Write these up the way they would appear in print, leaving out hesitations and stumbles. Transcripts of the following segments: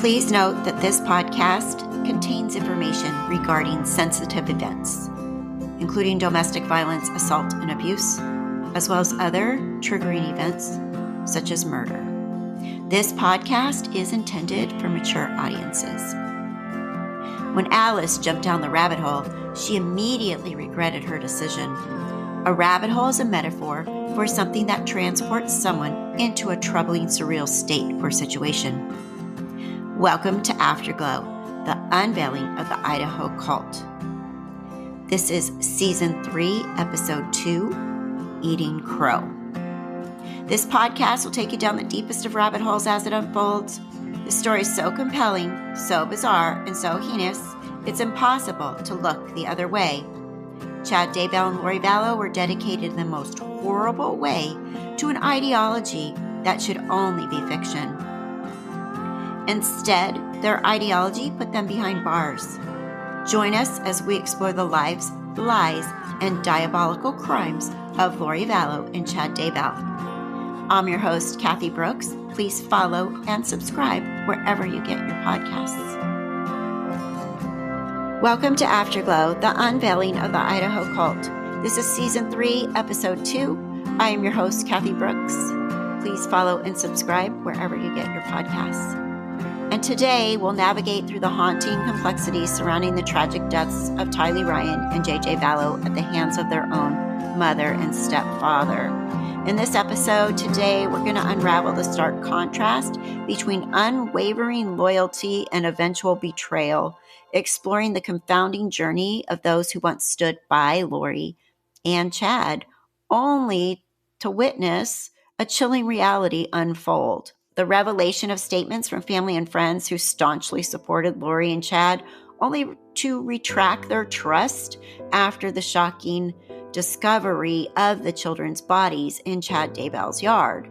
Please note that this podcast contains information regarding sensitive events, including domestic violence, assault, and abuse, as well as other triggering events such as murder. This podcast is intended for mature audiences. When Alice jumped down the rabbit hole, she immediately regretted her decision. A rabbit hole is a metaphor for something that transports someone into a troubling, surreal state or situation. Welcome to Afterglow, the unveiling of the Idaho Cult. This is Season 3, Episode 2, Eating Crow. This podcast will take you down the deepest of rabbit holes as it unfolds. The story is so compelling, so bizarre, and so heinous, it's impossible to look the other way. Chad Daybell and Lori Vallow were dedicated in the most horrible way to an ideology that should only be fiction. Instead, their ideology put them behind bars. Join us as we explore the lives, lies, and diabolical crimes of Lori Vallow and Chad Daybell. I'm your host, Kathy Brooks. Please follow and subscribe wherever you get your podcasts. Welcome to Afterglow, the unveiling of the Idaho Cult. This is Season 3, Episode 2. I am your host, Kathy Brooks. Please follow and subscribe wherever you get your podcasts. And today, we'll navigate through the haunting complexities surrounding the tragic deaths of Tylee Ryan and J.J. Vallow at the hands of their own mother and stepfather. In this episode today, we're going to unravel the stark contrast between unwavering loyalty and eventual betrayal, exploring the confounding journey of those who once stood by Lori and Chad, only to witness a chilling reality unfold. The revelation of statements from family and friends who staunchly supported Lori and Chad, only to retract their trust after the shocking discovery of the children's bodies in Chad Daybell's yard.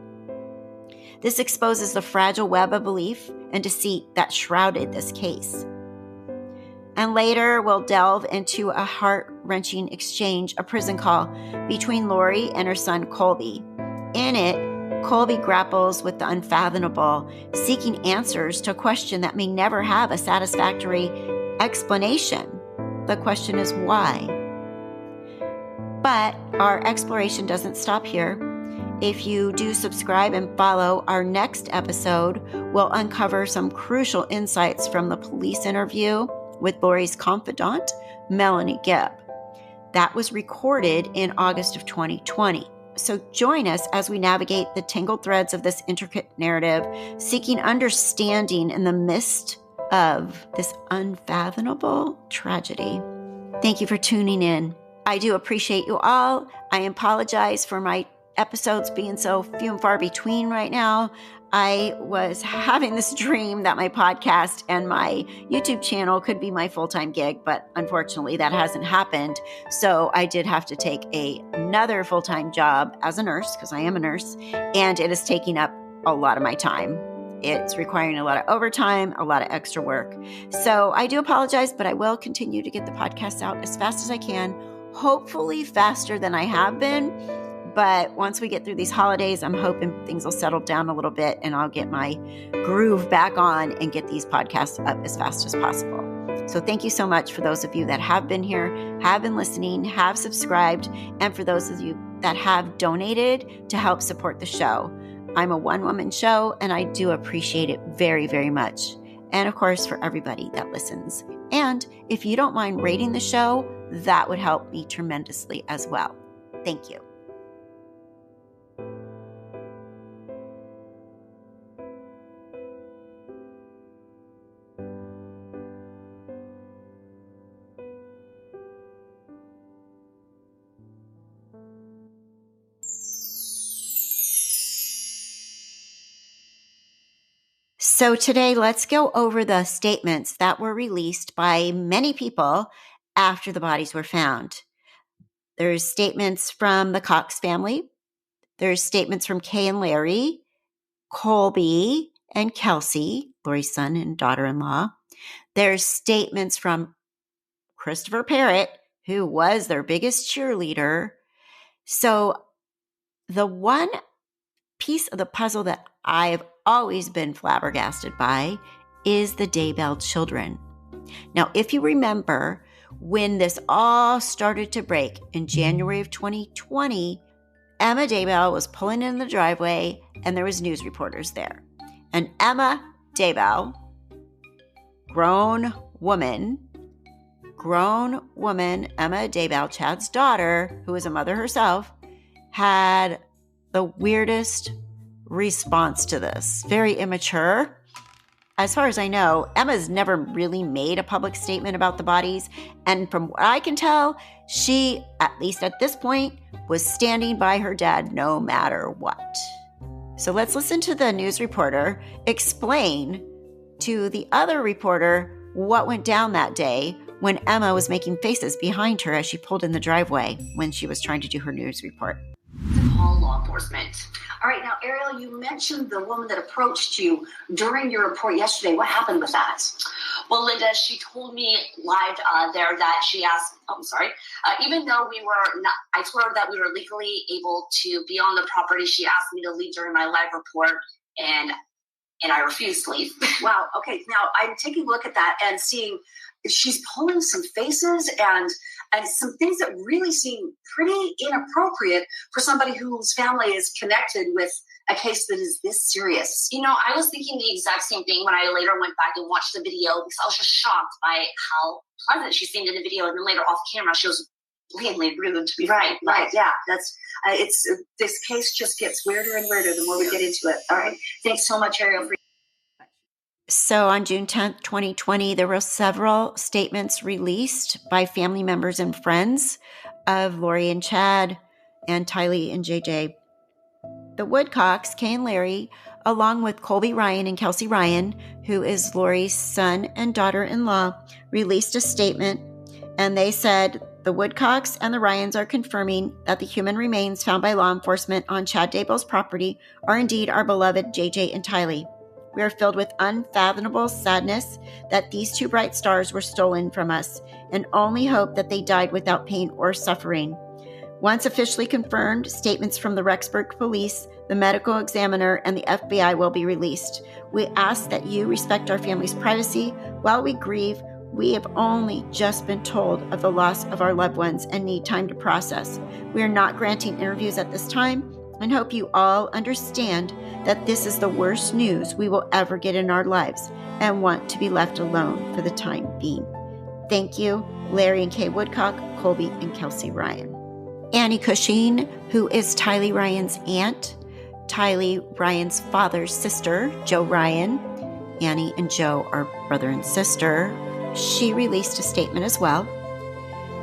This exposes the fragile web of belief and deceit that shrouded this case. And later, we'll delve into a heart-wrenching exchange, a prison call between Lori and her son Colby. In it, Colby grapples with the unfathomable, seeking answers to a question that may never have a satisfactory explanation. The question is why? But our exploration doesn't stop here. If you do subscribe and follow, our next episode will uncover some crucial insights from the police interview with Lori's confidant, Melanie Gibb. That was recorded in August of 2020. So join us as we navigate the tangled threads of this intricate narrative, seeking understanding in the midst of this unfathomable tragedy. Thank you for tuning in. I do appreciate you all. I apologize for my episodes being so few and far between right now. I was having this dream that my podcast and my YouTube channel could be my full-time gig, but unfortunately that hasn't happened. So I did have to take another full-time job as a nurse, because I am a nurse, and it is taking up a lot of my time. It's requiring a lot of overtime, a lot of extra work. So I do apologize, but I will continue to get the podcast out as fast as I can, hopefully faster than I have been. But once we get through these holidays, I'm hoping things will settle down a little bit and I'll get my groove back on and get these podcasts up as fast as possible. So thank you so much for those of you that have been here, have been listening, have subscribed, and for those of you that have donated to help support the show. I'm a one-woman show and I do appreciate it very, very much. And of course, for everybody that listens. And if you don't mind rating the show, that would help me tremendously as well. Thank you. So today, let's go over the statements that were released by many people after the bodies were found. There's statements from the Cox family. There's statements from Kay and Larry, Colby and Kelsey, Lori's son and daughter-in-law. There's statements from Christopher Parrott, who was their biggest cheerleader. So the one piece of the puzzle that I've always been flabbergasted by is the Daybell children. Now, if you remember, when this all started to break in January of 2020, Emma Daybell was pulling in the driveway and there was news reporters there. And Emma Daybell, grown woman, Emma Daybell, Chad's daughter, who is a mother herself, had the weirdest response to this. Very immature. As far as I know, Emma's never really made a public statement about the bodies. And from what I can tell, she, at least at this point, was standing by her dad no matter what. So let's listen to the news reporter explain to the other reporter what went down that day when Emma was making faces behind her as she pulled in the driveway when she was trying to do her news report. To call law enforcement. All right, now, Ariel, you mentioned the woman that approached you during your report yesterday. What happened with that? Well, Linda, she told me live there that she asked, even though we were not, I told her that we were legally able to be on the property, she asked me to leave during my live report, and I refused to leave. Wow, okay, now I'm taking a look at that and seeing she's pulling some faces and some things that really seem pretty inappropriate for somebody whose family is connected with a case that is this serious. You know, I was thinking the exact same thing when I later went back and watched the video because I was just shocked by how pleasant she seemed in the video. And then later off camera, she was blatantly rude to me. Right, yeah. That's this case just gets weirder and weirder the more we get into it. All right. Thanks so much, Ariel. So on June 10th, 2020, there were several statements released by family members and friends of Lori and Chad and Tylee and JJ. The Woodcocks, Kay and Larry, along with Colby Ryan and Kelsey Ryan, who is Lori's son and daughter-in-law, released a statement, and they said, the Woodcocks and the Ryans are confirming that the human remains found by law enforcement on Chad Daybell's property are indeed our beloved JJ and Tylee. We are filled with unfathomable sadness that these two bright stars were stolen from us and only hope that they died without pain or suffering. Once officially confirmed, statements from the Rexburg Police, the medical examiner, and the FBI will be released. We ask that you respect our family's privacy. While we grieve, we have only just been told of the loss of our loved ones and need time to process. We are not granting interviews at this time and hope you all understand that this is the worst news we will ever get in our lives and want to be left alone for the time being. Thank you, Larry and Kay Woodcock, Colby and Kelsey Ryan. Annie Cushing, who is Tylee Ryan's aunt, Tylee Ryan's father's sister, Joe Ryan. Annie and Joe are brother and sister. She released a statement as well.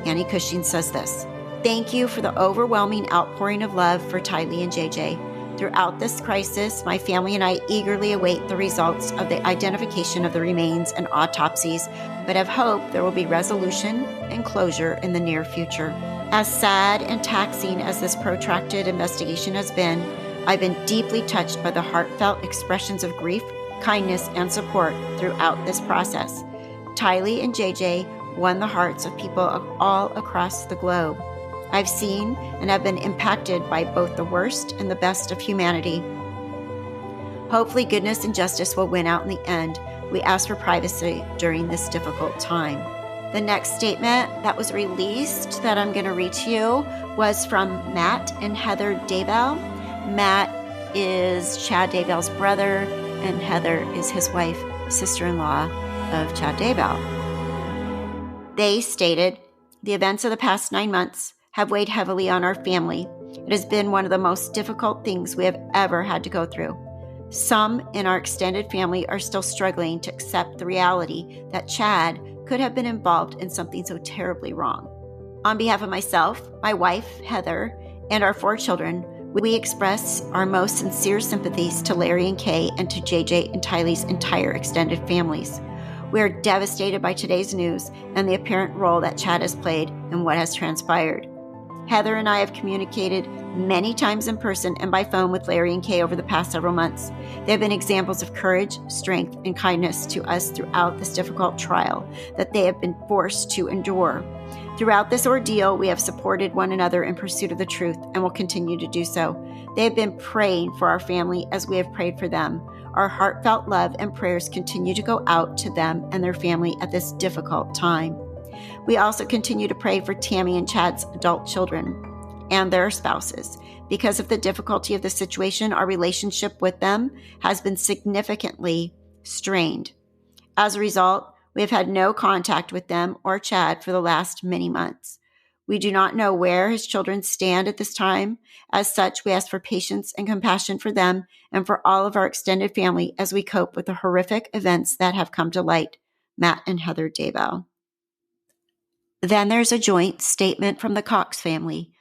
Annie Cushing says this: thank you for the overwhelming outpouring of love for Tylee and JJ. Throughout this crisis, my family and I eagerly await the results of the identification of the remains and autopsies, but have hope there will be resolution and closure in the near future. As sad and taxing as this protracted investigation has been, I've been deeply touched by the heartfelt expressions of grief, kindness, and support throughout this process. Tylee and JJ won the hearts of people all across the globe. I've seen and have been impacted by both the worst and the best of humanity. Hopefully, goodness and justice will win out in the end. We ask for privacy during this difficult time. The next statement that was released that I'm going to read to you was from Matt and Heather Daybell. Matt is Chad Daybell's brother, and Heather is his wife, sister-in-law of Chad Daybell. They stated, the events of the past 9 months have weighed heavily on our family. It has been one of the most difficult things we have ever had to go through. Some in our extended family are still struggling to accept the reality that Chad could have been involved in something so terribly wrong. On behalf of myself, my wife, Heather, and our 4 children, we express our most sincere sympathies to Larry and Kay and to JJ and Tylee's entire extended families. We are devastated by today's news and the apparent role that Chad has played in what has transpired. Heather and I have communicated many times in person and by phone with Larry and Kay over the past several months. They have been examples of courage, strength, and kindness to us throughout this difficult trial that they have been forced to endure. Throughout this ordeal, we have supported one another in pursuit of the truth and will continue to do so. They have been praying for our family as we have prayed for them. Our heartfelt love and prayers continue to go out to them and their family at this difficult time. We also continue to pray for Tammy and Chad's adult children and their spouses. Because of the difficulty of the situation, our relationship with them has been significantly strained. As a result, we have had no contact with them or Chad for the last many months. We do not know where his children stand at this time. As such, we ask for patience and compassion for them and for all of our extended family as we cope with the horrific events that have come to light. Matt and Heather Daybell. Then there's a joint statement from the Cox family,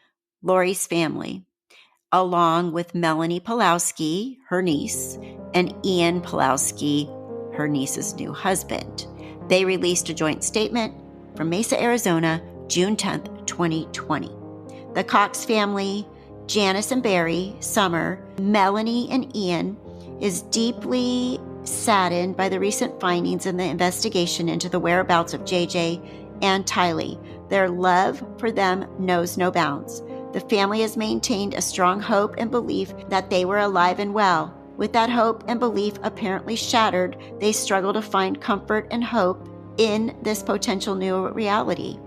Lori's family, along with Melanie Pulowski, her niece, and Ian Pulowski, her niece's new husband. They released a joint statement from Mesa, Arizona, June 10th, 2020. The Cox family, Janice and Barry, Summer, Melanie and Ian, is deeply saddened by the recent findings in the investigation into the whereabouts of JJ and Tylee. Their love for them knows no bounds. The family has maintained a strong hope and belief that they were alive and well. With that hope and belief apparently shattered, they struggle to find comfort and hope in this potential new reality.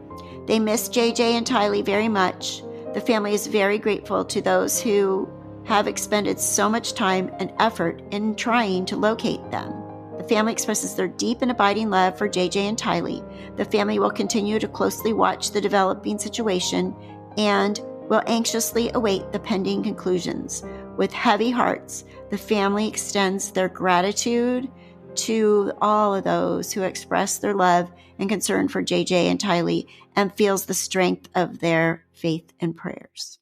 They miss JJ and Tylee very much. The family is very grateful to those who have expended so much time and effort in trying to locate them. The family expresses their deep and abiding love for JJ and Tylee. The family will continue to closely watch the developing situation and will anxiously await the pending conclusions. With heavy hearts, the family extends their gratitude to all of those who express their love and concern for JJ and Tylee and feels the strength of their faith and prayers.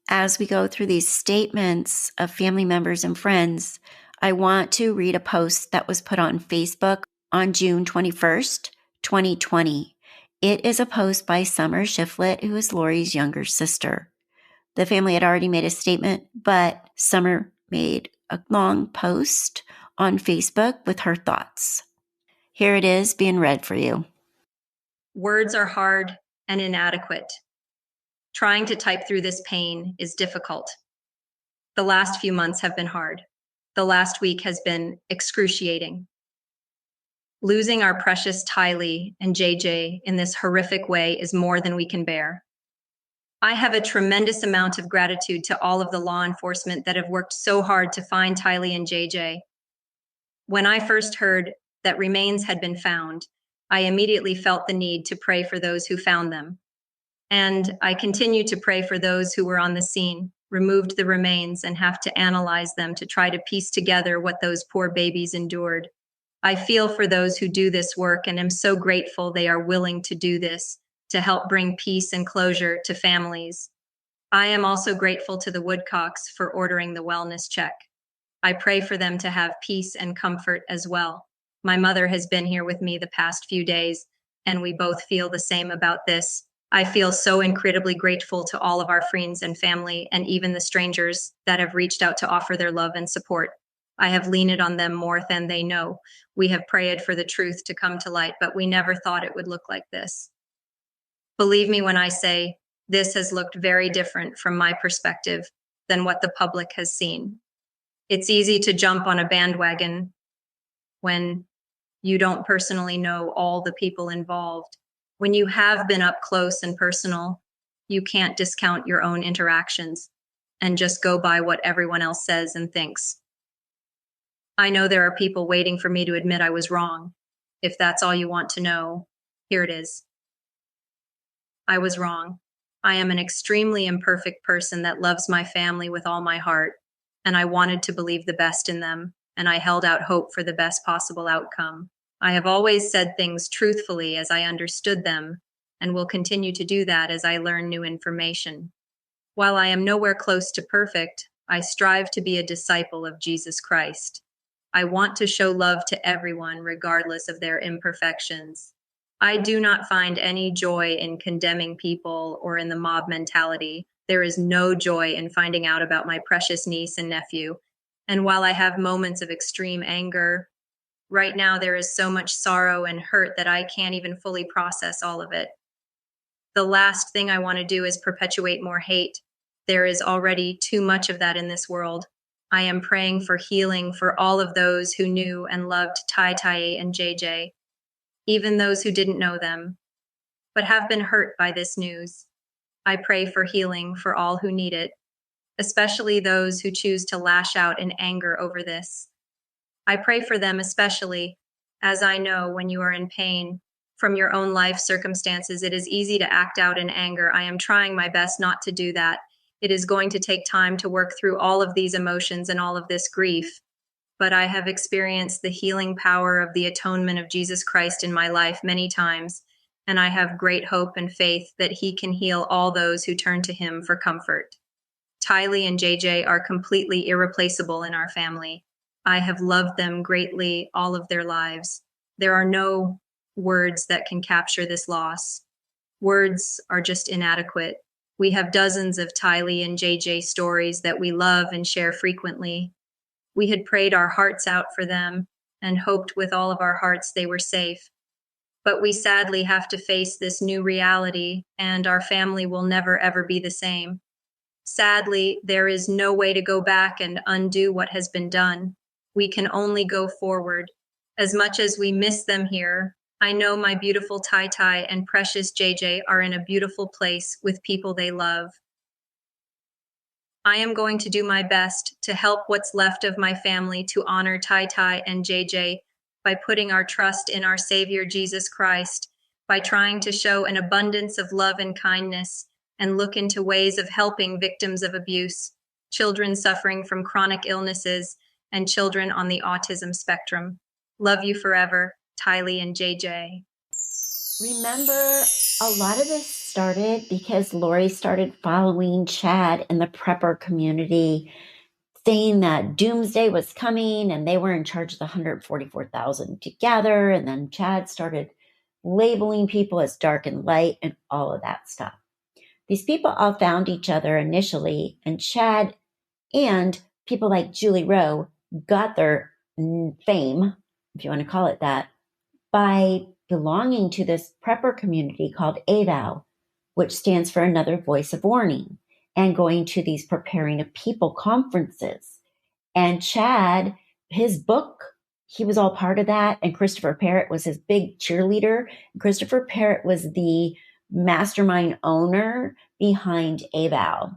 As we go through these statements of family members and friends, I want to read a post that was put on Facebook on June 21st, 2020. It is a post by Summer Shifflet, who is Lori's younger sister. The family had already made a statement, but Summer made a long post on Facebook with her thoughts. Here it is being read for you. Words are hard and inadequate. Trying to type through this pain is difficult. The last few months have been hard. The last week has been excruciating. Losing our precious Tylee and JJ in this horrific way is more than we can bear. I have a tremendous amount of gratitude to all of the law enforcement that have worked so hard to find Tylee and JJ. When I first heard that remains had been found, I immediately felt the need to pray for those who found them. And I continue to pray for those who were on the scene, removed the remains, and have to analyze them to try to piece together what those poor babies endured. I feel for those who do this work and am so grateful they are willing to do this to help bring peace and closure to families. I am also grateful to the Woodcocks for ordering the wellness check. I pray for them to have peace and comfort as well. My mother has been here with me the past few days, and we both feel the same about this. I feel so incredibly grateful to all of our friends and family, and even the strangers that have reached out to offer their love and support. I have leaned on them more than they know. We have prayed for the truth to come to light, but we never thought it would look like this. Believe me when I say this has looked very different from my perspective than what the public has seen. It's easy to jump on a bandwagon when you don't personally know all the people involved. When you have been up close and personal, you can't discount your own interactions and just go by what everyone else says and thinks. I know there are people waiting for me to admit I was wrong. If that's all you want to know, here it is. I was wrong. I am an extremely imperfect person that loves my family with all my heart, and I wanted to believe the best in them, and I held out hope for the best possible outcome. I have always said things truthfully as I understood them, and will continue to do that as I learn new information. While I am nowhere close to perfect, I strive to be a disciple of Jesus Christ. I want to show love to everyone regardless of their imperfections. I do not find any joy in condemning people or in the mob mentality. There is no joy in finding out about my precious niece and nephew. And while I have moments of extreme anger, right now there is so much sorrow and hurt that I can't even fully process all of it. The last thing I want to do is perpetuate more hate. There is already too much of that in this world. I am praying for healing for all of those who knew and loved Tylee and JJ, even those who didn't know them, but have been hurt by this news. I pray for healing for all who need it, especially those who choose to lash out in anger over this. I pray for them especially, as I know when you are in pain from your own life circumstances, it is easy to act out in anger. I am trying my best not to do that. It is going to take time to work through all of these emotions and all of this grief, but I have experienced the healing power of the atonement of Jesus Christ in my life many times, and I have great hope and faith that he can heal all those who turn to him for comfort. Tylee and JJ are completely irreplaceable in our family. I have loved them greatly all of their lives. There are no words that can capture this loss. Words are just inadequate. We have dozens of Tylee and JJ stories that we love and share frequently. We had prayed our hearts out for them and hoped with all of our hearts they were safe. But we sadly have to face this new reality, and our family will never ever be the same. Sadly, there is no way to go back and undo what has been done. We can only go forward. As much as we miss them here, I know my beautiful Tylee and precious JJ are in a beautiful place with people they love. I am going to do my best to help what's left of my family to honor Tylee and JJ by putting our trust in our Savior Jesus Christ, by trying to show an abundance of love and kindness, and look into ways of helping victims of abuse, children suffering from chronic illnesses, and children on the autism spectrum. Love you forever, Tylee and JJ. Remember, a lot of this started because Lori started following Chad in the prepper community, saying that doomsday was coming and they were in charge of the 144,000 together. And then Chad started labeling people as dark and light and all of that stuff. These people all found each other initially, and Chad and people like Julie Rowe got their fame, if you want to call it that, by belonging to this prepper community called AVOW, which stands for Another Voice of Warning, and going to these preparing a people conferences. And Chad, his book, he was all part of that. And Christopher Parrott was his big cheerleader. Christopher Parrott was the mastermind owner behind AVOW.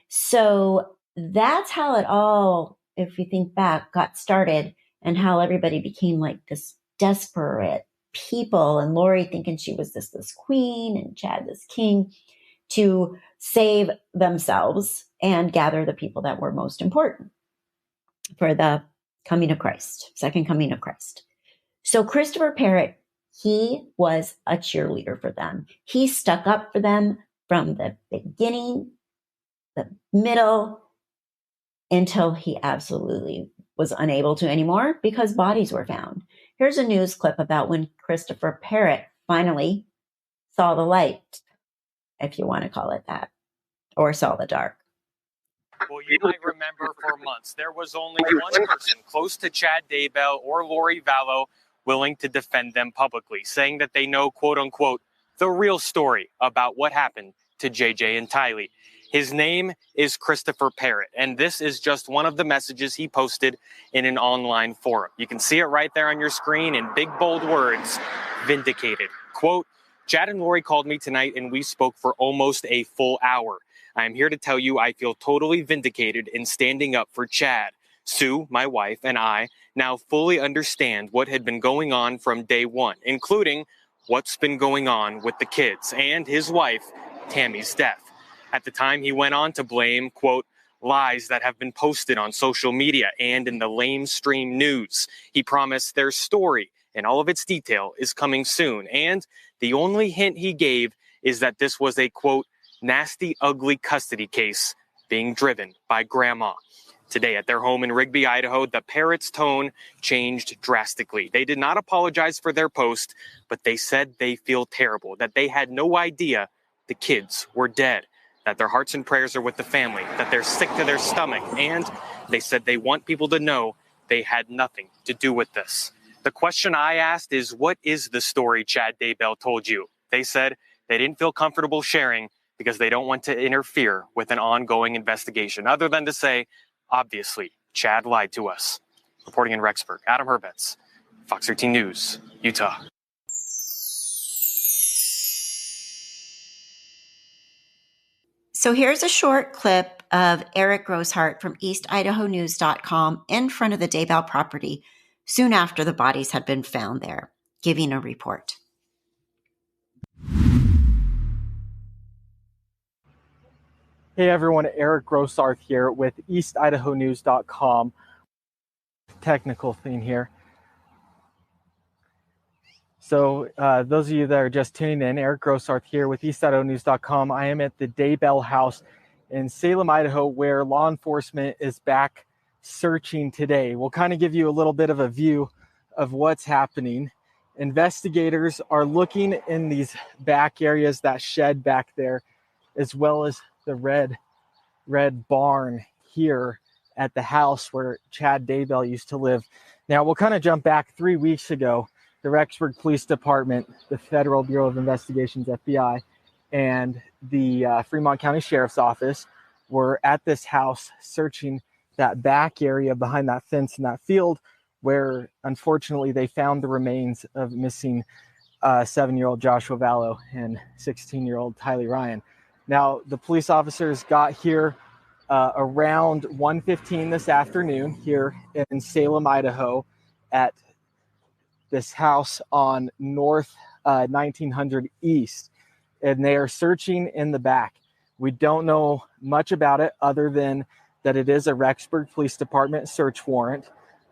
So that's how it all, if you think back, got started, and how everybody became like this desperate people, and Lori thinking she was this queen and Chad this king, to save themselves and gather the people that were most important for the coming of Christ, second coming of Christ. So Christopher Parrott, he was a cheerleader for them. He stuck up for them from the beginning, the middle, until he absolutely was unable to anymore because bodies were found. Here's a news clip about when Christopher Parrott finally saw the light, if you want to call it that, or saw the dark. Well, you might remember for months, there was only one person close to Chad Daybell or Lori Vallow willing to defend them publicly, saying that they know, quote unquote, the real story about what happened to JJ and Tylee. His name is Christopher Parrott, and this is just one of the messages he posted in an online forum. You can see it right there on your screen in big, bold words, vindicated. Quote, Chad and Lori called me tonight and we spoke for almost a full hour. I am here to tell you I feel totally vindicated in standing up for Chad. Sue, my wife, and I now fully understand what had been going on from day one, including what's been going on with the kids and his wife, Tammy's death. At the time, he went on to blame, quote, lies that have been posted on social media and in the lamestream news. He promised their story and all of its detail is coming soon. And the only hint he gave is that this was a, quote, nasty, ugly custody case being driven by grandma. Today at their home in Rigby, Idaho, the Parrott's tone changed drastically. They did not apologize for their post, but they said they feel terrible, that they had no idea the kids were dead, that their hearts and prayers are with the family, that they're sick to their stomach, and they said they want people to know they had nothing to do with this. The question I asked is, what is the story Chad Daybell told you? They said they didn't feel comfortable sharing because they don't want to interfere with an ongoing investigation, other than to say, obviously, Chad lied to us. Reporting in Rexburg, Adam Herbets, Fox 13 News, Utah. So here's a short clip of Eric Grosshart from EastIdahoNews.com in front of the Daybell property soon after the bodies had been found there, giving a report. Hey everyone, Eric Grosshart here with EastIdahoNews.com. Technical thing here. So those of you that are just tuning in, Eric Grosshart here with EastIdahoNews.com. I am at the Daybell house in Salem, Idaho, where law enforcement is back searching today. We'll kind of give you a little bit of a view of what's happening. Investigators are looking in these back areas, that shed back there, as well as the red barn here at the house where Chad Daybell used to live. Now we'll kind of jump back 3 weeks ago. The Rexburg Police Department, the Federal Bureau of Investigations, FBI, and the Fremont County Sheriff's Office were at this house searching that back area behind that fence in that field where unfortunately they found the remains of missing 7-year-old Joshua Vallow and 16-year-old Tylee Ryan. Now, the police officers got here around 1:15 this afternoon here in Salem, Idaho, at this house on North 1900 East, and they are searching in the back. We don't know much about it other than that it is a Rexburg Police Department search warrant,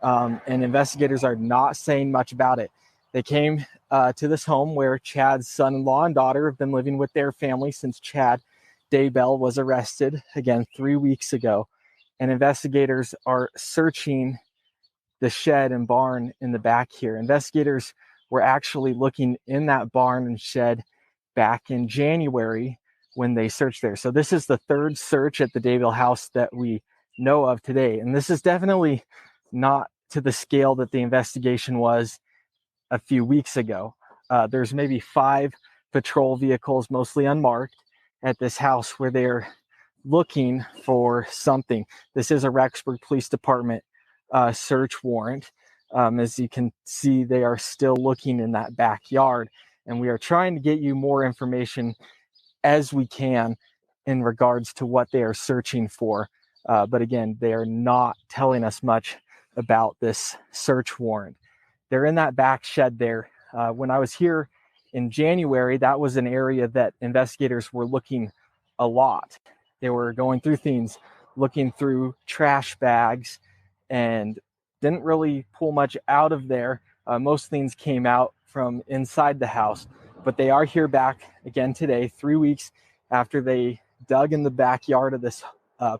and investigators are not saying much about it. They came to this home where Chad's son-in-law and daughter have been living with their family since Chad Daybell was arrested, again, 3 weeks ago, and investigators are searching the shed and barn in the back here. Investigators were actually looking in that barn and shed back in January when they searched there. So this is the third search at the Daybell house that we know of today. And this is definitely not to the scale that the investigation was a few weeks ago. There's maybe 5 patrol vehicles, mostly unmarked, at this house where they're looking for something. This is a Rexburg Police Department search warrant. As you can see, they are still looking in that backyard, and we are trying to get you more information as we can in regards to what they are searching for. But again, they are not telling us much about this search warrant. They're in that back shed there. When I was here in January, that was an area that investigators were looking a lot. They were going through things, looking through trash bags, and didn't really pull much out of there. Most things came out from inside the house, but they are here back again today, 3 weeks after they dug in the backyard of this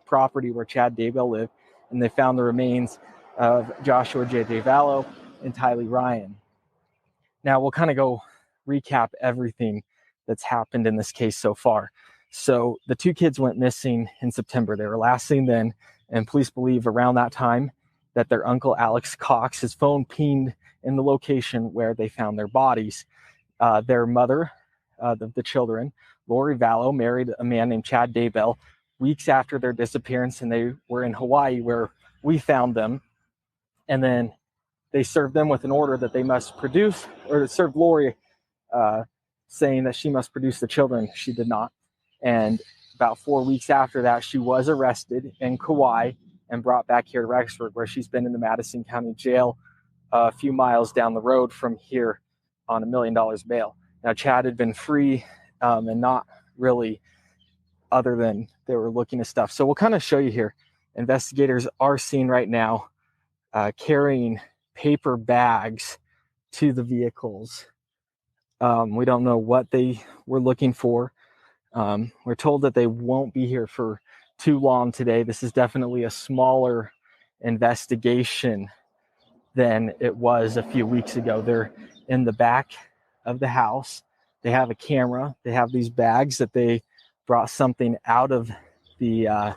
property where Chad Daybell lived, and they found the remains of Joshua J.J. Vallow and Tylee Ryan. Now we'll kind of go recap everything that's happened in this case so far. So the 2 kids went missing in September. They were last seen then, and police believe around that time that their uncle Alex Cox, his phone pinged in the location where they found their bodies. Their mother, the children, Lori Vallow, married a man named Chad Daybell weeks after their disappearance, and they were in Hawaii where we found them. And then they served them with an order that they must produce, or served Lori saying that she must produce the children. She did not. And about 4 weeks after that, she was arrested in Kauai and brought back here to Rexburg, where she's been in the Madison County Jail a few miles down the road from here on $1 million bail. Now, Chad had been free and not really, other than they were looking at stuff. So we'll kind of show you here. Investigators are seen right now carrying paper bags to the vehicles. We don't know what they were looking for. We're told that they won't be here for too long today. This is definitely a smaller investigation than it was a few weeks ago. They're in the back of the house. They have a camera. They have these bags that they brought something out of the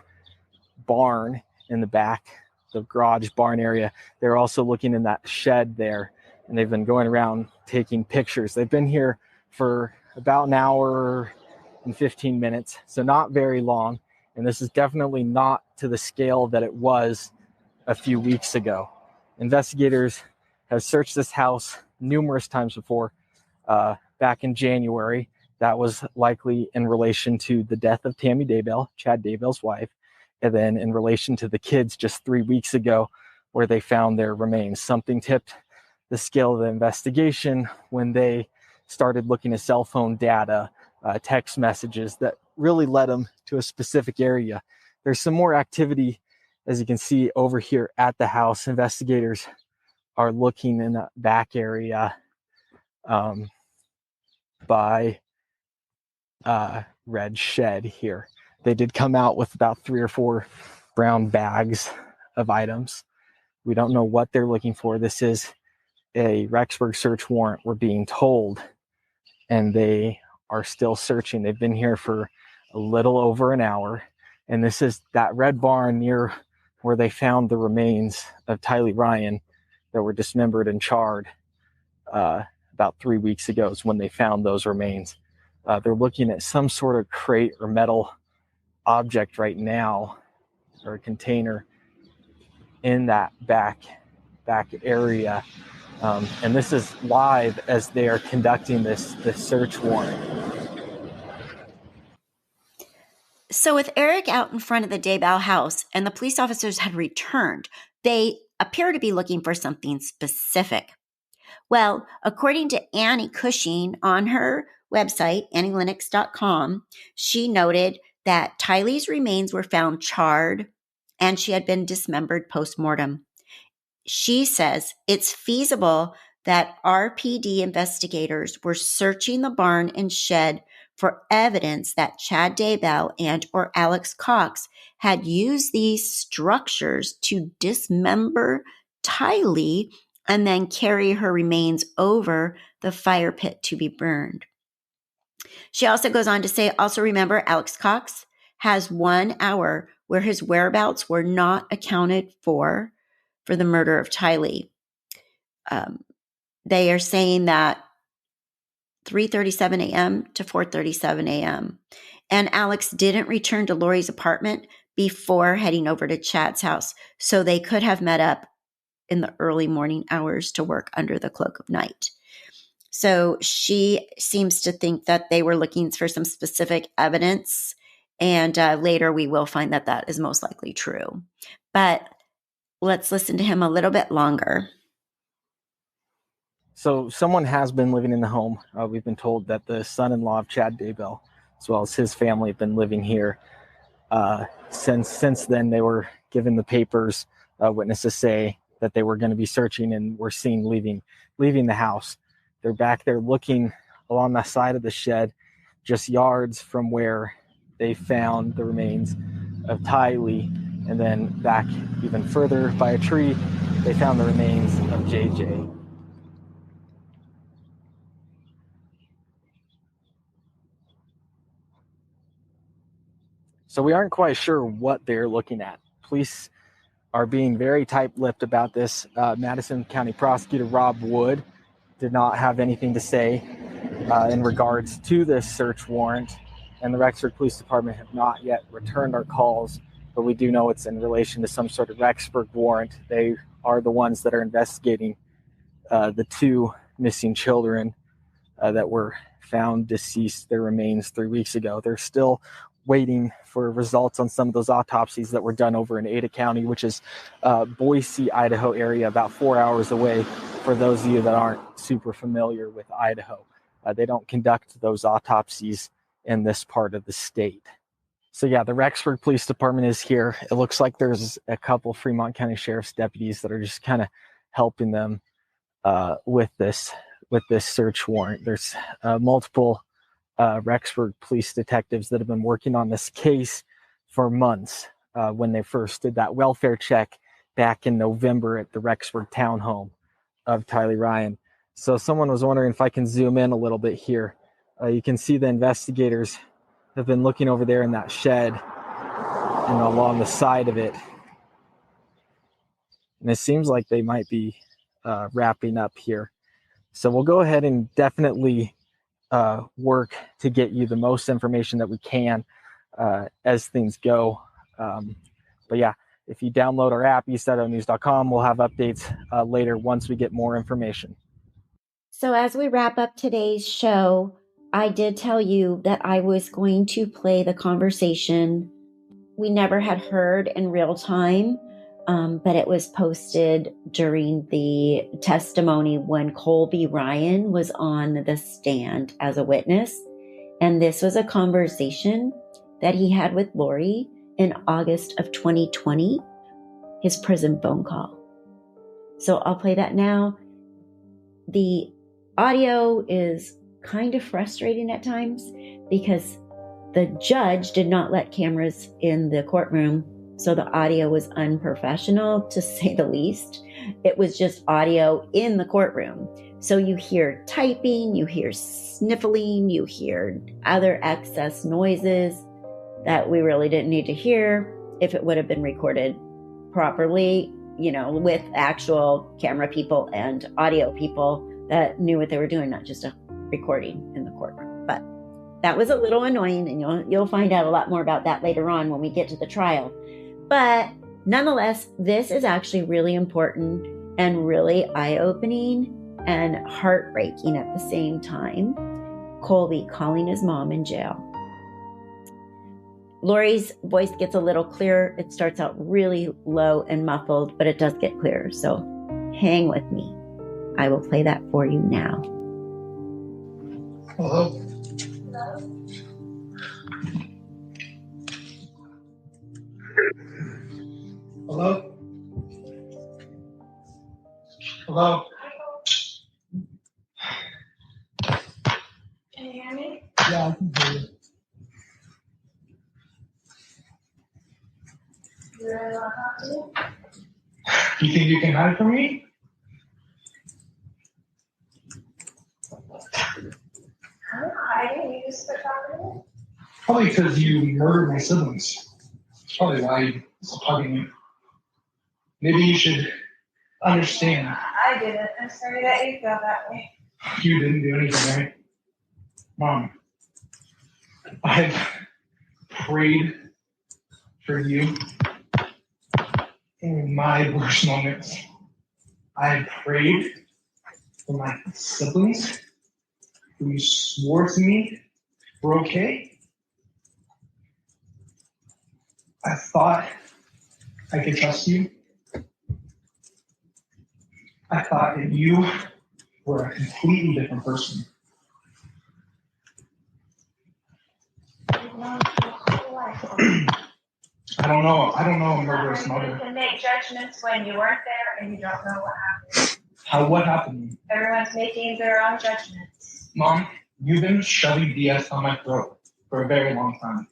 barn in the back, the garage barn area. They're also looking in that shed there, and they've been going around taking pictures. They've been here for about an hour and 15 minutes, so not very long. And this is definitely not to the scale that it was a few weeks ago. Investigators have searched this house numerous times before. Back in January, that was likely in relation to the death of Tammy Daybell, Chad Daybell's wife, and then in relation to the kids just 3 weeks ago, where they found their remains. Something tipped the scale of the investigation when they started looking at cell phone data, text messages that really led them to a specific area. There's some more activity, as you can see over here at the house. Investigators are looking in the back area by red shed here. They did come out with about 3 or 4 brown bags of items. We don't know what they're looking for. This is a Rexburg search warrant, we're being told, and they are still searching. They've been here for a little over an hour, and this is that red barn near where they found the remains of Tylee Ryan that were dismembered and charred about 3 weeks ago is when they found those remains. They're looking at some sort of crate or metal object right now, or a container in that back area. And this is live as they are conducting this search warrant. So with Eric out in front of the Daybell house and the police officers had returned, they appear to be looking for something specific. Well, according to Annie Cushing on her website, annielinux.com, she noted that Tylee's remains were found charred and she had been dismembered post-mortem. She says it's feasible that RPD investigators were searching the barn and shed for evidence that Chad Daybell and or Alex Cox had used these structures to dismember Tylee and then carry her remains over the fire pit to be burned. She also goes on to say, also remember, Alex Cox has 1 hour where his whereabouts were not accounted for the murder of Tylee. They are saying that 3:37 a.m. to 4:37 a.m. And Alex didn't return to Lori's apartment before heading over to Chad's house, so they could have met up in the early morning hours to work under the cloak of night. So she seems to think that they were looking for some specific evidence, and later we will find that that is most likely true. But let's listen to him a little bit longer. So someone has been living in the home. We've been told that the son-in-law of Chad Daybell, as well as his family, have been living here since then. They were given the papers. Witnesses say that they were going to be searching and were seen leaving the house. They're back there looking along the side of the shed, just yards from where they found the remains of Tylee, and then back even further by a tree, they found the remains of JJ. So we aren't quite sure what they're looking at. Police are being very tight-lipped about this. Madison County Prosecutor Rob Wood did not have anything to say in regards to this search warrant, and the Rexburg Police Department have not yet returned our calls, but we do know it's in relation to some sort of Rexburg warrant. They are the ones that are investigating the 2 missing children that were found deceased, their remains 3 weeks ago. They're still waiting for results on some of those autopsies that were done over in Ada County, which is Boise, Idaho area, about 4 hours away. For those of you that aren't super familiar with Idaho, they don't conduct those autopsies in this part of the state. So yeah, the Rexburg Police Department is here. It looks like there's a couple Fremont County Sheriff's deputies that are just kind of helping them with this search warrant. There's multiple Rexburg police detectives that have been working on this case for months when they first did that welfare check back in November at the Rexburg townhome of Tylee Ryan. So someone was wondering if I can zoom in a little bit here. You can see the investigators have been looking over there in that shed and along the side of it. And it seems like they might be wrapping up here. So we'll go ahead and definitely work to get you the most information that we can as things go. But yeah, If you download our app, eastidahonews.com, we'll have updates later once we get more information. So as we wrap up today's show, I did tell you that I was going to play the conversation we never had heard in real time, but it was posted during the testimony when Colby Ryan was on the stand as a witness. And this was a conversation that he had with Lori in August of 2020, his prison phone call. So I'll play that now. The audio is kind of frustrating at times because the judge did not let cameras in the courtroom, so the audio was unprofessional, to say the least. It was just audio in the courtroom. So you hear typing, you hear sniffling, you hear other excess noises that we really didn't need to hear if it would have been recorded properly, with actual camera people and audio people that knew what they were doing, not just a recording in the courtroom. But that was a little annoying, and you'll find out a lot more about that later on when we get to the trial. But nonetheless, this is actually really important and really eye-opening and heartbreaking at the same time. Colby calling his mom in jail. Lori's voice gets a little clearer. It starts out really low and muffled, but it does get clearer. So hang with me. I will play that for you now. Hello? Hello? Hello? Can you hear me? Yeah, I can hear you. You really want to talk to me? You think you can hide from me? I'm not hiding. You just quit talking to me? Probably because you murdered my siblings. That's probably why you stopped talking to me. Maybe you should understand. I didn't. I'm sorry that you feel that way. You didn't do anything, right? Mom, I've prayed for you in my worst moments. I prayed for my siblings who swore to me were okay. I thought I could trust you. I thought that you were a completely different person. You've known me your whole life. I don't know a murderous You mother. can make judgments when you weren't there and you don't know what happened. What happened? Everyone's making their own judgments. Mom, you've been shoving BS down my throat for a very long time.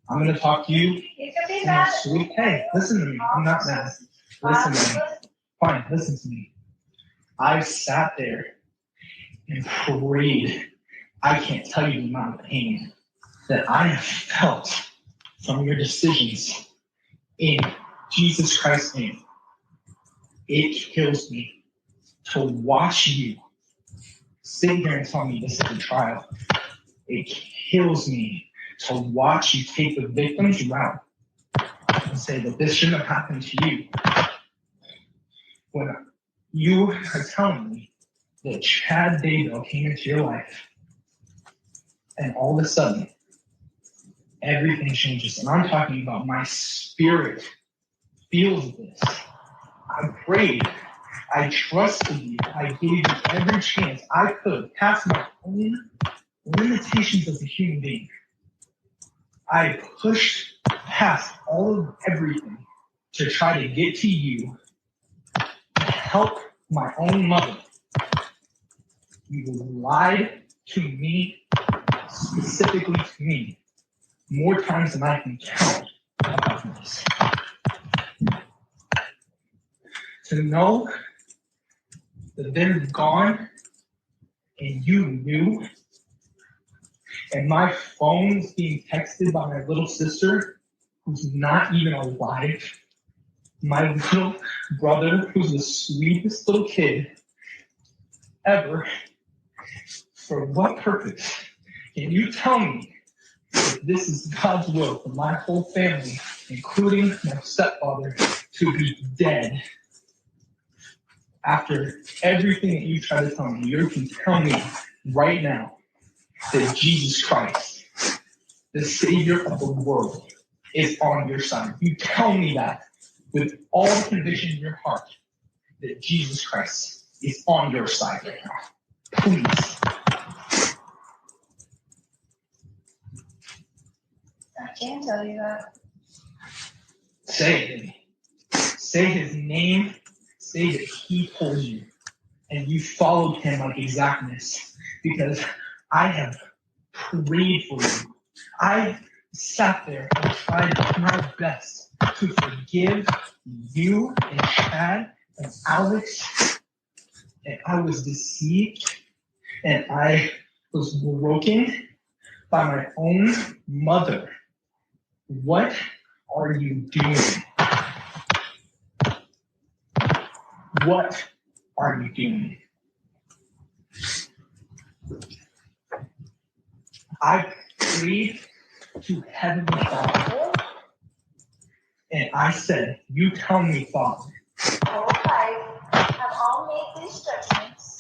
I'm going to talk to you. You can be in a mad. sweet. Hey, listen to me. I'm not mad. Listen to me. Fine, listen to me. I sat there and prayed. I can't tell you the amount of pain that I have felt from your decisions in Jesus Christ's name. It kills me to watch you sit here and tell me this is a trial. It kills me to watch you take the victim's route and say that this shouldn't have happened to you. When you are telling me that Chad Daybell came into your life and all of a sudden everything changes. And I'm talking about my spirit feels this. I prayed. I trusted you. I gave you every chance I could past my own limitations as a human being. I pushed past all of everything to try to get to you, to help my own mother. You lied to me, specifically to me, more times than I can count about this. To know that they're gone and you knew, and my phone's being texted by my little sister who's not even alive, my little brother who's the sweetest little kid ever. For what purpose? Can you tell me if this is God's will for my whole family including my stepfather, to be dead. After everything that you try to tell me, you can tell me right now that Jesus Christ, the Savior of the world, is on your side. You tell me that with all the conviction in your heart that Jesus Christ is on your side right now. Please. I can't tell you that. Say it, baby. Say his name. Say that he told you. And you followed him like exactness. Because I have prayed for you. I sat there and tried my best to forgive you and Chad and Alex. And I was deceived. And I was broken by my own mother. What are you doing? What are you doing? I prayed to Heavenly Father, and I said, you tell me, Father. All right, have all made these judgments.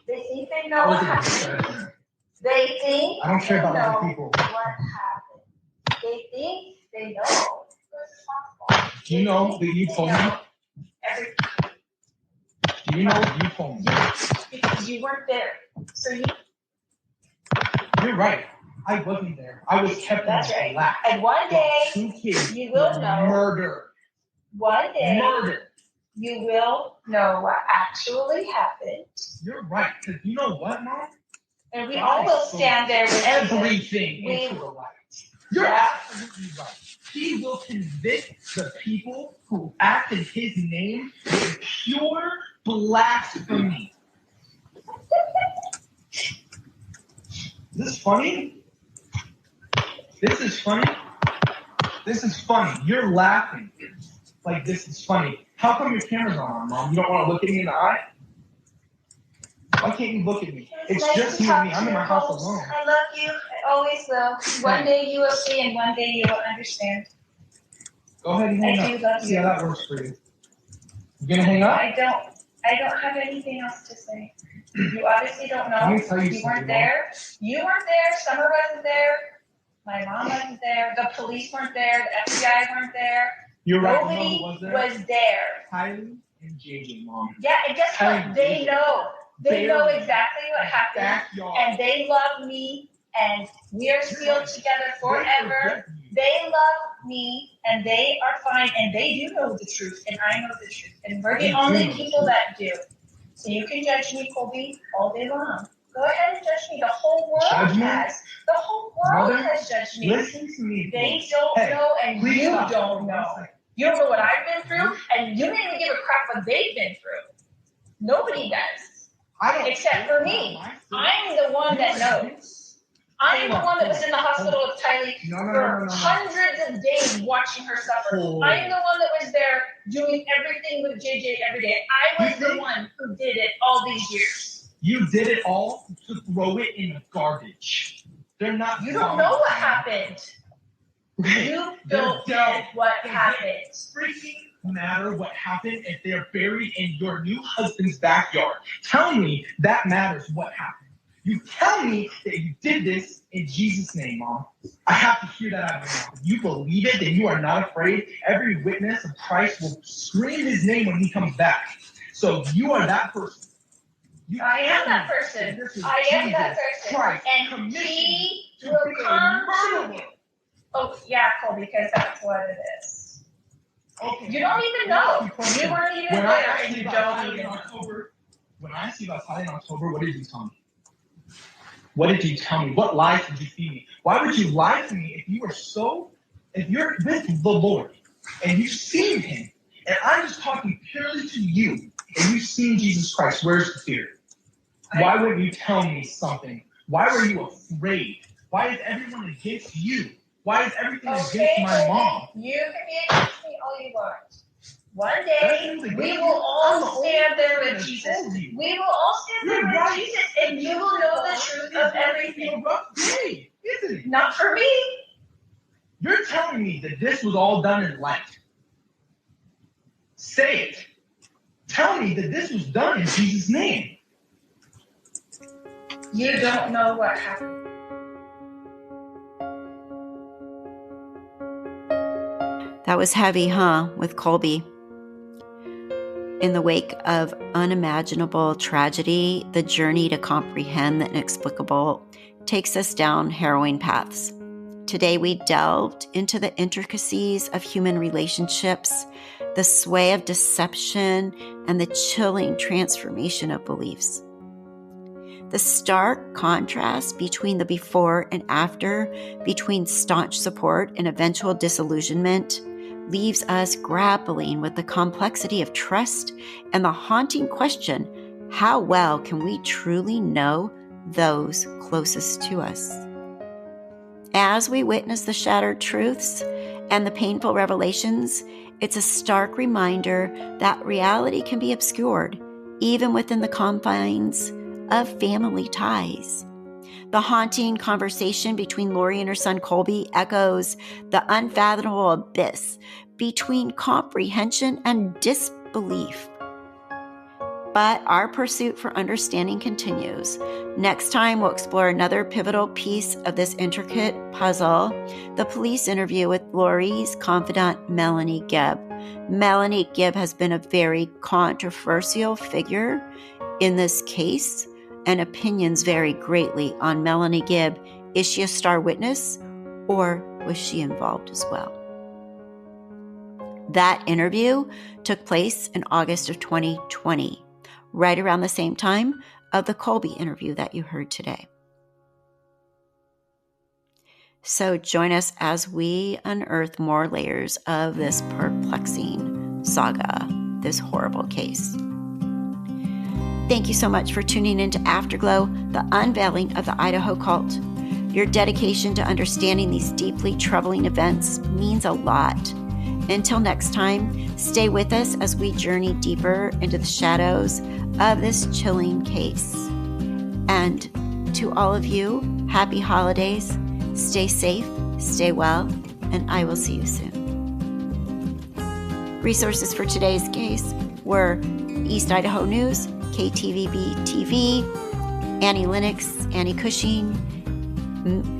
They think they know what happened. They think I don't care about they know other people. what happened. They think they know what's possible. Do you know that you told me? Everything. Do you know what you told me? Because you weren't there. So You're right. I wasn't there. I was kept in the lap. And one day, 2 kids you will know. Murder. One day, Murder. you will know what actually happened. You're right. Because you know what, Mom? And we all will stand there with everything into the light. You're Yeah. absolutely right. He will convict the people who act in his name with pure blasphemy. Is this funny? This is funny? This is funny. You're laughing. Like, this is funny. How come your camera's on, Mom? You don't want to look at me in the eye? Why can't you look at me? It's nice just to you and me. talk I'm to in my you house folks. alone. I love you. I always will. One day you will see, and one day you will understand. Go ahead and hang I up. do love See you. how that works for you. You gonna hang up? I don't have anything else to say. You obviously don't know. Let me tell you You weren't something, there. You weren't there. Summer wasn't there. My mom wasn't there. The police weren't there. The FBI weren't there. You're right. Nobody You know who was there. Tylee and JJ, Mom. Yeah, and guess what? They know. They know exactly what happened. Backyard. And they love me. And we are still together forever. They love me. And they are fine. And they do know the truth. And I know the truth. And we're the only people that do. So you can judge me, Colby, all day long. Go ahead and judge me. The whole world has. The whole world has judged me. Listen to me. They don't know, and you don't know. You don't know what I've been through, and you don't even give a crap what they've been through. Nobody does. I don't. Except for me. I'm the one that knows. I'm the one that was in the hospital with Tylee for hundreds of days watching her suffer. I'm the one that was there doing everything with JJ every day. I was the one who did it all these years. You did it all to throw it in the garbage. They're not. You don't know what happened. You don't know what happened. Freaking matter what happened if they're buried in your new husband's backyard. Tell me that matters what happened. You tell me that you did this in Jesus' name, Mom. I have to hear that out of your mouth. If you believe it, then you are not afraid. Every witness of Christ will scream his name when he comes back. So you are that person. I am that person. I am that person. Christ, and he will come to you. Oh, yeah, Colby, because that's what it is. Okay. You don't even know. You weren't even there, and you don't even know. When I asked you about Tylee in October, what did you tell me? What did you tell me? What lies did you feed me? Why would you lie to me if you're with the Lord and you've seen him, and I'm just talking purely to you, and you've seen Jesus Christ? Where's the fear? Why wouldn't you tell me something? Why were you afraid? Why is everyone against you? Why is everything against my mom? You can be against me all you want. One day, we will all stand there with Jesus. We will all stand there with Jesus, and you will know the truth of everything. Rough day, isn't it? Not for me. You're telling me that this was all done in light. Say it. Tell me that this was done in Jesus' name. You don't know what happened. That was heavy, huh, with Colby. In the wake of unimaginable tragedy, the journey to comprehend the inexplicable takes us down harrowing paths. Today, we delved into the intricacies of human relationships, the sway of deception, and the chilling transformation of beliefs. The stark contrast between the before and after, between staunch support and eventual disillusionment, leaves us grappling with the complexity of trust and the haunting question, how well can we truly know those closest to us? As we witness the shattered truths and the painful revelations, it's a stark reminder that reality can be obscured, even within the confines of family ties. The haunting conversation between Lori and her son Colby echoes the unfathomable abyss between comprehension and disbelief. But our pursuit for understanding continues. Next time, we'll explore another pivotal piece of this intricate puzzle, the police interview with Lori's confidant, Melanie Gibb. Melanie Gibb has been a very controversial figure in this case, and opinions vary greatly on Melanie Gibb. Is she a star witness, or was she involved as well? That interview took place in August of 2020, right around the same time of the Colby interview that you heard today. So join us as we unearth more layers of this perplexing saga, this horrible case. Thank you so much for tuning into Afterglow, the unveiling of the Idaho Cult. Your dedication to understanding these deeply troubling events means a lot. Until next time, stay with us as we journey deeper into the shadows of this chilling case. And to all of you, happy holidays. Stay safe, stay well, and I will see you soon. Resources for today's case were East Idaho News, KTVB TV, Annie Lennox, Annie Cushing,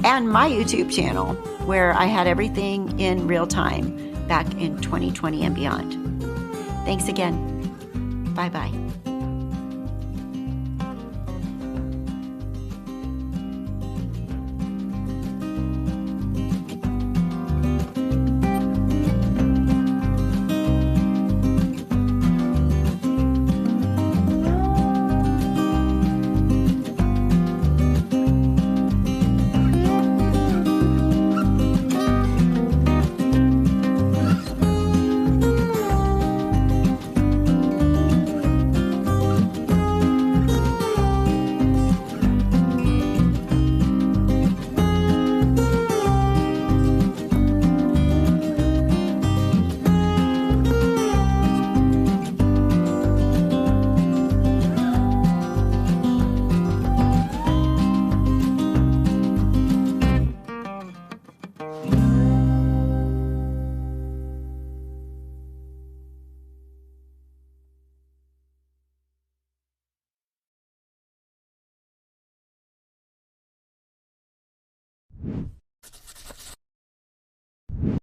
and my YouTube channel, where I had everything in real time back in 2020 and beyond. Thanks again. Bye-bye.